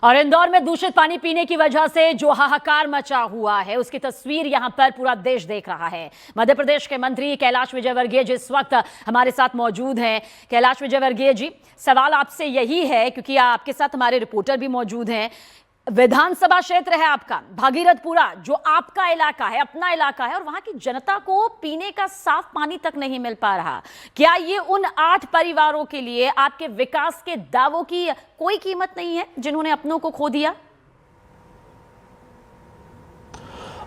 और इंदौर में दूषित पानी पीने की वजह से जो हाहाकार मचा हुआ है उसकी तस्वीर यहां पर पूरा देश देख रहा है। मध्य प्रदेश के मंत्री कैलाश विजयवर्गीय जी इस वक्त हमारे साथ मौजूद हैं। कैलाश विजयवर्गीय जी, सवाल आपसे यही है क्योंकि आपके साथ हमारे रिपोर्टर भी मौजूद हैं। विधानसभा क्षेत्र है आपका भागीरथपुरा, जो आपका इलाका है, अपना इलाका है, और वहां की जनता को पीने का साफ पानी तक नहीं मिल पा रहा। क्या ये उन 8 परिवारों के लिए आपके विकास के दावों की कोई कीमत नहीं है जिन्होंने अपनों को खो दिया?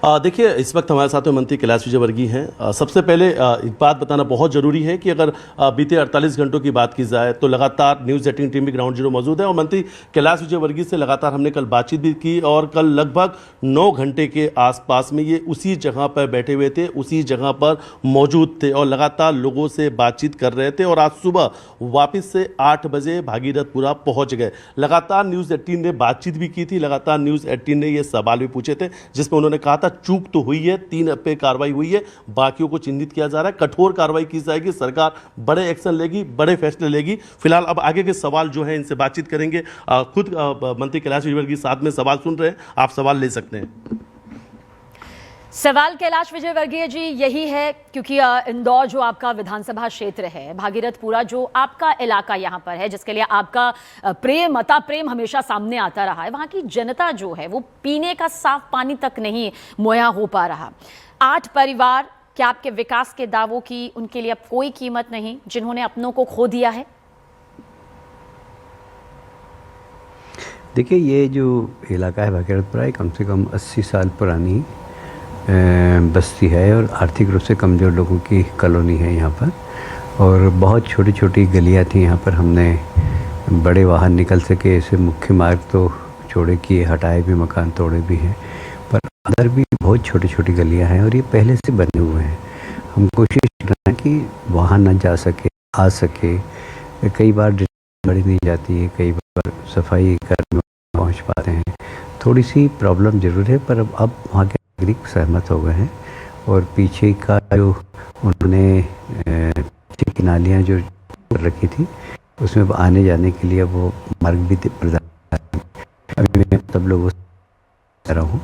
देखिए, इस वक्त हमारे साथ में मंत्री कैलाश विजयवर्गीय हैं। सबसे पहले एक बात बताना बहुत ज़रूरी है कि अगर बीते 48 घंटों की बात की जाए तो लगातार न्यूज़ 18 टीम भी ग्राउंड जीरो मौजूद है और मंत्री कैलाश विजयवर्गीय से लगातार हमने कल बातचीत भी की और कल लगभग 9 घंटे के आसपास में ये उसी जगह पर बैठे हुए थे, उसी जगह पर मौजूद थे और लगातार लोगों से बातचीत कर रहे थे और आज सुबह वापस से 8 बजे भागीरथपुरा पहुँच गए। लगातार न्यूज़ 18 ने बातचीत भी की थी, लगातार न्यूज़ 18 ने ये सवाल भी पूछे थे जिसमें उन्होंने कहा था चूक तो हुई है, 3 पे कार्रवाई हुई है, बाकियों को चिन्हित किया जा रहा है, कठोर कार्रवाई की जाएगी, सरकार बड़े एक्शन लेगी, बड़े फैसले लेगी। फिलहाल अब आगे के सवाल जो है इनसे बातचीत करेंगे। खुद मंत्री कैलाश विजयवर्गीय साथ में सवाल सुन रहे हैं, आप सवाल ले सकते हैं। सवाल कैलाश विजयवर्गीय जी यही है क्योंकि इंदौर जो आपका विधानसभा क्षेत्र है, भागीरथपुरा जो आपका इलाका यहाँ पर है, जिसके लिए आपका प्रेम, मता प्रेम हमेशा सामने आता रहा है, वहाँ की जनता जो है वो पीने का साफ पानी तक नहीं मुहैया हो पा रहा। 8 परिवार, क्या आपके विकास के दावों की उनके लिए अब कोई कीमत नहीं जिन्होंने अपनों को खो दिया है? देखिए, ये जो इलाका है भागीरथपुरा, कम से कम 80 साल पुरानी बस्ती है और आर्थिक रूप से कमज़ोर लोगों की कॉलोनी है यहाँ पर। और बहुत छोटी छोटी गलियाँ थी यहाँ पर, हमने बड़े वाहन निकल सके ऐसे मुख्य मार्ग तो चौड़े किए, हटाए भी, मकान तोड़े भी हैं, पर अंदर भी बहुत छोटी छोटी गलियाँ हैं और ये पहले से बने हुए हैं। हम कोशिश कर रहे हैं कि वाहन न जा सके, आ सके। कई बार गाड़ी नहीं जाती है, कई बार सफाई कर्मी पहुँच पाते हैं, थोड़ी सी प्रॉब्लम ज़रूर है, पर अब वहाँ के नागरिक सहमत हो गए हैं और पीछे का जो उन्होंने की नालियाँ जो रखी थी उसमें आने जाने के लिए वो मार्ग भी प्रदान। अभी मैं सब लोगों से कह रहा हूँ,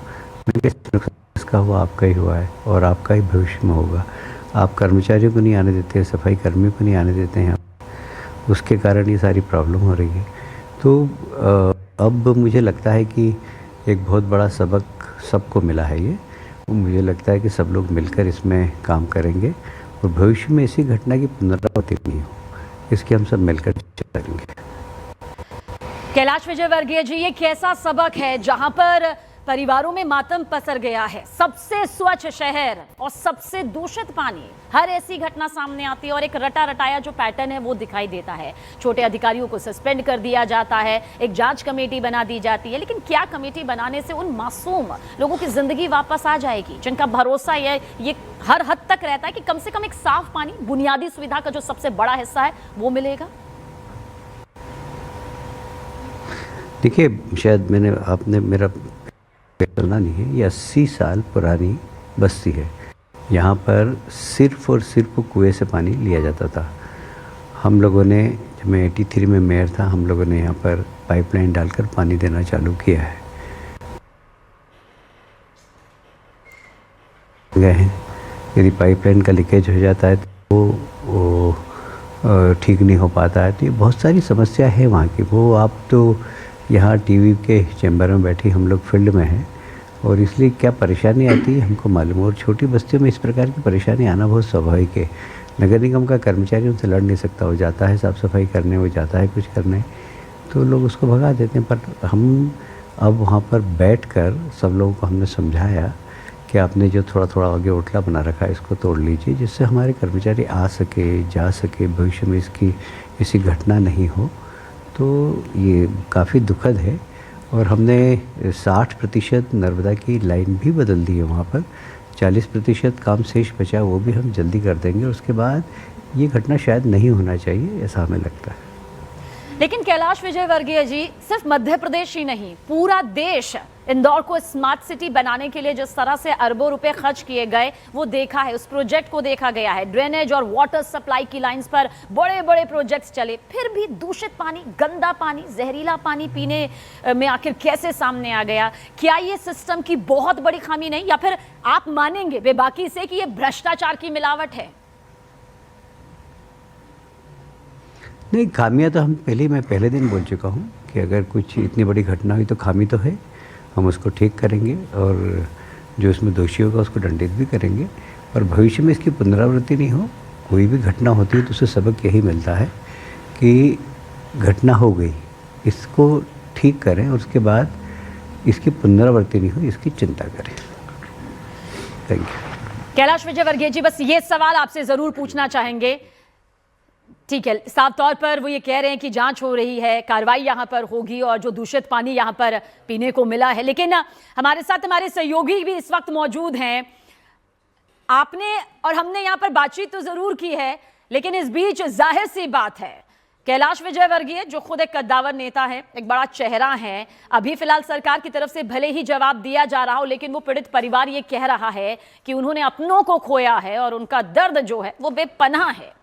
इसका हुआ आपका ही हुआ है और आपका ही भविष्य में होगा। आप कर्मचारियों को नहीं आने देते, सफाई कर्मियों को नहीं आने देते हैं, उसके कारण ये सारी प्रॉब्लम हो रही है। तो अब मुझे लगता है कि एक बहुत बड़ा सबक सबको मिला है ये। मुझे लगता है कि सब लोग मिलकर इसमें काम करेंगे और भविष्य में ऐसी घटना की पुनरावृत्ति नहीं हो, इसकी हम सब मिलकर चर्चा करेंगे। कैलाश विजयवर्गीय जी, ये कैसा सबक है जहां पर परिवारों में मातम पसर गया है? सबसे स्वच्छ शहर और सबसे दूषित पानी, हर ऐसी घटना सामने आती है और एक रटा रटाया जो पैटर्न है वो दिखाई देता है। छोटे अधिकारियों को सस्पेंड कर दिया जाता है, एक जांच कमेटी बना दी जाती है, लेकिन क्या कमेटी बनाने से उन मासूम लोगों की जिंदगी वापस आ जाएगी जिनका भरोसा ये हर हद तक रहता है कि कम से कम एक साफ पानी, बुनियादी सुविधा का जो सबसे बड़ा हिस्सा है वो मिलेगा? देखिए, शायद आपने मेरा सुना नहीं है, ये 80 साल पुरानी बस्ती है। यहाँ पर सिर्फ और सिर्फ कुएं से पानी लिया जाता था। हम लोगों ने, जब मैं 83 में मेयर था, हम लोगों ने यहाँ पर पाइपलाइन डालकर पानी देना चालू किया है। गए हैं, यदि पाइपलाइन का लीकेज हो जाता है तो वो ठीक नहीं हो पाता है, तो ये बहुत सारी समस्या है वहाँ की। वो आप तो यहाँ टीवी के चैम्बर में बैठी, हम लोग फील्ड में हैं और इसलिए क्या परेशानी आती है हमको मालूम है। और छोटी बस्तियों में इस प्रकार की परेशानी आना बहुत स्वाभाविक है। नगर निगम का कर्मचारी उनसे लड़ नहीं सकता, वो जाता है साफ़ सफाई करने, वो जाता है कुछ करने, तो लोग उसको भगा देते हैं। पर हम अब वहाँ पर बैठकर सब लोगों को हमने समझाया कि आपने जो थोड़ा थोड़ा आगे ओटला बना रखा है इसको तोड़ लीजिए, जिससे हमारे कर्मचारी आ सके, जा सके, भविष्य में ऐसी घटना नहीं हो। तो ये काफ़ी दुखद है और हमने 60% नर्मदा की लाइन भी बदल दी है वहाँ पर। 40% काम शेष बचा, वो भी हम जल्दी कर देंगे। उसके बाद ये घटना शायद नहीं होना चाहिए, ऐसा हमें लगता है। लेकिन कैलाश विजयवर्गीय जी, सिर्फ मध्य प्रदेश ही नहीं, पूरा देश इंदौर को स्मार्ट सिटी बनाने के लिए जिस तरह से अरबों रुपए खर्च किए गए वो देखा है, उस प्रोजेक्ट को देखा गया है। ड्रेनेज और वाटर सप्लाई की लाइंस पर बड़े बड़े प्रोजेक्ट्स चले, फिर भी दूषित पानी, गंदा पानी, जहरीला पानी पीने में आखिर कैसे सामने आ गया? क्या ये सिस्टम की बहुत बड़ी खामी नहीं, या फिर आप मानेंगे बेबाकी से कि ये भ्रष्टाचार की मिलावट है? नहीं, खामियां तो मैं पहले दिन बोल चुका हूं कि अगर कुछ इतनी बड़ी घटना हुई तो खामी तो है, हम उसको ठीक करेंगे और जो इसमें दोषी होगा उसको दंडित भी करेंगे और भविष्य में इसकी पुनरावृत्ति नहीं हो। कोई भी घटना होती है तो उससे सबक यही मिलता है कि घटना हो गई, इसको ठीक करें और उसके बाद इसकी पुनरावृत्ति नहीं हो, इसकी चिंता करें। Thank you. कैलाश विजयवर्गीय जी, बस ये सवाल आपसे जरूर पूछना चाहेंगे। ठीक है, साफ तौर पर वो ये कह रहे हैं कि जांच हो रही है, कार्रवाई यहां पर होगी और जो दूषित पानी यहां पर पीने को मिला है, लेकिन हमारे साथ हमारे सहयोगी भी इस वक्त मौजूद हैं। आपने और हमने यहां पर बातचीत तो जरूर की है, लेकिन इस बीच जाहिर सी बात है कैलाश विजयवर्गीय जो खुद एक कद्दावर नेता है, एक बड़ा चेहरा है, अभी फिलहाल सरकार की तरफ से भले ही जवाब दिया जा रहा हो, लेकिन वो पीड़ित परिवार ये कह रहा है कि उन्होंने अपनों को खोया है और उनका दर्द जो है वो बेपनाह है।